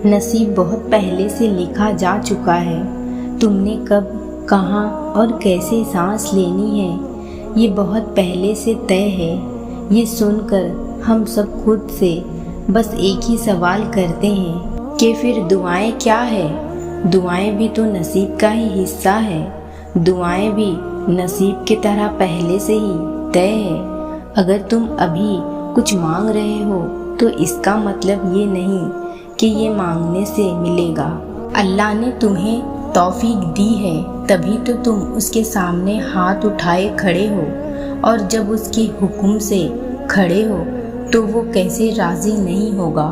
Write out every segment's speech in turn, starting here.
नसीब बहुत पहले से लिखा जा चुका है। तुमने कब, कहाँ और कैसे सांस लेनी है ये बहुत पहले से तय है। ये सुनकर हम सब खुद से बस एक ही सवाल करते हैं कि फिर दुआएं क्या है। दुआएं भी तो नसीब का ही हिस्सा है। दुआएं भी नसीब की तरह पहले से ही तय है। अगर तुम अभी कुछ मांग रहे हो तो इसका मतलब ये नहीं कि ये मांगने से मिलेगा। अल्लाह ने तुम्हें तौफीक दी है तभी तो तुम उसके सामने हाथ उठाए खड़े हो, और जब उसके हुक्म से खड़े हो तो वो कैसे राज़ी नहीं होगा।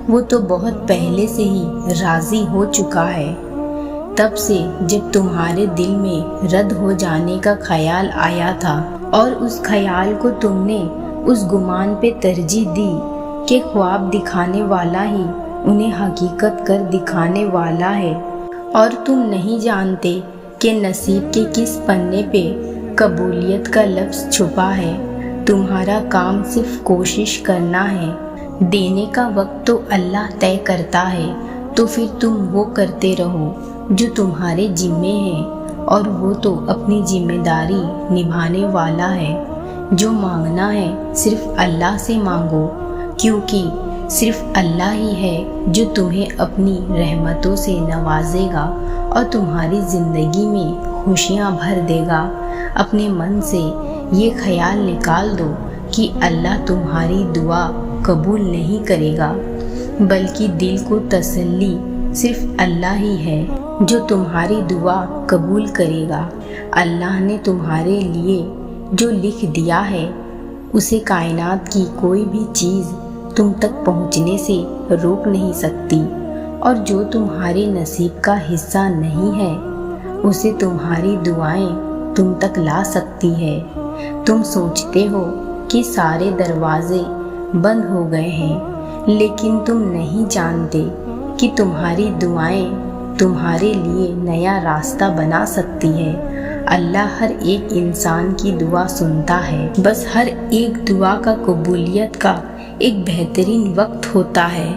वो तो बहुत पहले से ही राज़ी हो चुका है। तब से जब तुम्हारे दिल में रद्द हो जाने का ख्याल आया था और उस ख्याल को तुमने उस गुमान पे तरजीह दी कि ख्वाब दिखाने वाला ही उन्हें हकीकत कर दिखाने वाला है, और तुम नहीं जानते कि नसीब के किस पन्ने पे कबूलियत का लफ्ज़ छुपा है। तुम्हारा काम सिर्फ कोशिश करना है। देने का वक्त तो अल्लाह तय करता है, तो फिर तुम वो करते रहो जो तुम्हारे जिम्मे है, और वो तो अपनी जिम्मेदारी निभाने वाला है। जो मांगना है सिर्फ अल्लाह से मांगो, क्योंकि सिर्फ अल्लाह ही है जो तुम्हें अपनी रहमतों से नवाजेगा और तुम्हारी ज़िंदगी में खुशियाँ भर देगा। अपने मन से ये ख्याल निकाल दो कि अल्लाह तुम्हारी दुआ कबूल नहीं करेगा, बल्कि दिल को तसल्ली सिर्फ अल्लाह ही है जो तुम्हारी दुआ कबूल करेगा। अल्लाह ने तुम्हारे लिए जो लिख दिया है उसे कायनात की कोई भी चीज़ तुम तक पहुंचने से रोक नहीं सकती, और जो तुम्हारे नसीब का हिस्सा नहीं है उसे तुम्हारी दुआएं तुम तक ला सकती है। तुम सोचते हो कि सारे दरवाजे बंद हो गए हैं, लेकिन तुम नहीं जानते कि तुम्हारी दुआएं तुम्हारे लिए नया रास्ता बना सकती है। अल्लाह हर एक इंसान की दुआ सुनता है, बस हर एक दुआ का कबूलियत का एक बेहतरीन वक्त होता है।